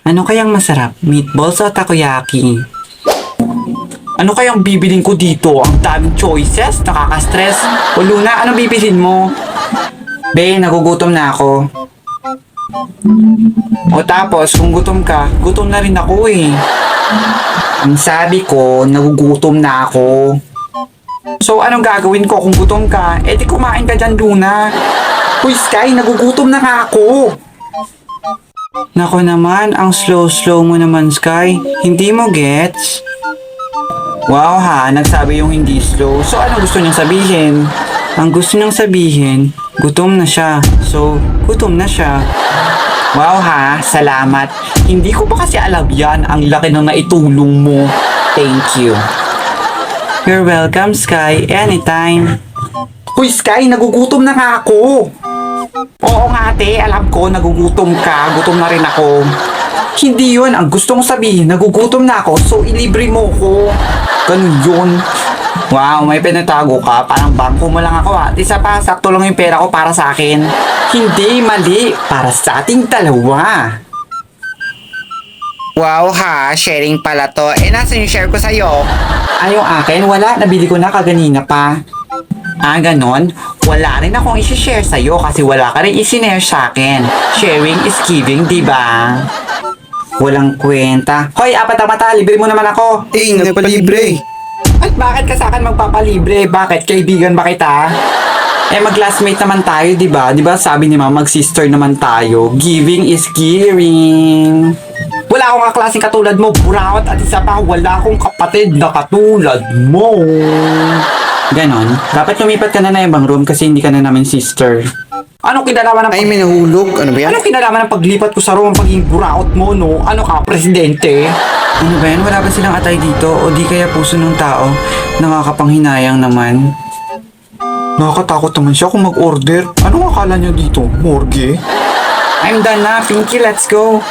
Ano kayang masarap? Meatballs o takoyaki? Ano kayang bibilin ko dito? Ang daming choices, nakaka-stress. O Luna, ano bibilin mo? Be, nagugutom na ako. O tapos, kung gutom ka, gutom na rin ako eh. Ang sabi ko, nagugutom na ako. So, anong gagawin ko kung gutom ka? Eh, di kumain ka dyan, Luna. Uy, Sky, nagugutom na nga ako. Nako naman, ang slow-slow mo naman, Sky. Hindi mo gets? Wow ha, nagsabi yung hindi slow. So, anong gusto niyang sabihin? Ang gusto niyang sabihin, gutom na siya. So, gutom na siya. Wow ha, salamat. Hindi ko pa kasi alam yan. Ang laki ng naitulong mo. Thank you. You're welcome, Sky. Anytime. Hoy, Sky, nagugutom na nga ako. Oo nga, ate. Alam ko, nagugutom ka. Gutom na rin ako. Hindi yun. Ang gusto kong sabihin, nagugutom na ako. So, ilibre mo ko. Ganun yun. Wow, may pinatago ka. Parang bangko mo lang ako ha. Isa pa, sakto lang yung pera ko para sa akin. Hindi, mali. Para sa ating dalawa. Wow ha, sharing pala to. Eh, nasan yung share ko sa'yo? Ay, yung akin, wala. Nabili ko na kaganina pa. Ah, ganon? Wala rin akong isi-share sa'yo kasi wala ka rin isinare sa akin. Sharing is giving, diba? Walang kwenta. Hoy, apat na mata, libre mo naman ako. Eh, nagpalibre. At bakit ka sa akin magpapalibre? Bakit? Kaibigan ba kita? Eh, mag-classmate naman tayo, di ba? Di ba sabi ni Mama, mag-sister naman tayo. Giving is giving. Wala akong kaklaseng katulad mo, burawat, at isa pa, wala akong kapatid na katulad mo. Ganon. Dapat lumipat ka na ibang room kasi hindi ka na namin sister. Anong kinalaman ng Ay, may nahulog. Ano ba yan? Anong kinalaman ng paglipat ko sa room ang pagiging buraot mo, no? Ano ka, presidente? Ano ba yan? Wala ba silang atay dito? O di kaya puso ng tao? Nakakapanghinayang naman. Nakakatakot naman siya kung mag-order. Anong akala niya dito? Morgue? I'm done na. Pinky, let's go.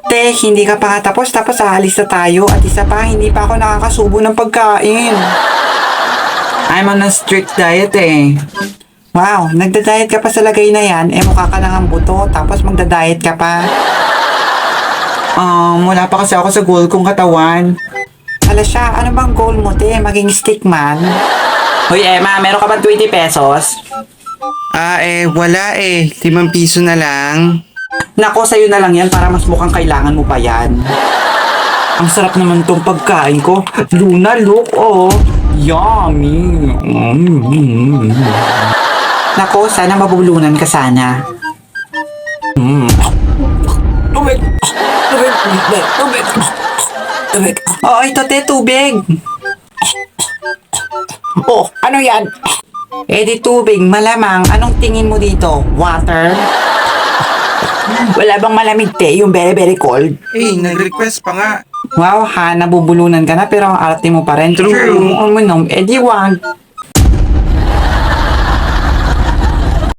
Te, hindi ka pa nga tapos aalis na tayo. At isa pa, hindi pa ako nakakasubo ng pagkain. I'm on a strict diet eh. Wow, nagda-diet ka pa sa lagay na yan, eh mukha ka lang ang buto, tapos magda-diet ka pa. Wala pa kasi ako sa goal kong katawan. Hala siya, ano bang goal mo, te? Maging stickman? Hoy, Emma, meron ka bang 20 pesos? Wala eh. 5 piso na lang. Nako, sa'yo na lang yan para mas mukhang kailangan mo pa yan. Ang sarap naman tong pagkain ko. Luna, look, oh. Yummy. Nako, sana mabulunan ka sana. Tubig! Tubig! Tubig! Tubig! Oo, ito te, tubig! Oh, ano yan? Eh di tubig, malamang. Anong tingin mo dito? Water? Wala bang malamig te? Yung very very cold? Eh, nag-request pa nga. Wow ha, nabubulunan ka na pero ang arte mo pa rin. True. Uminom, eh di wag.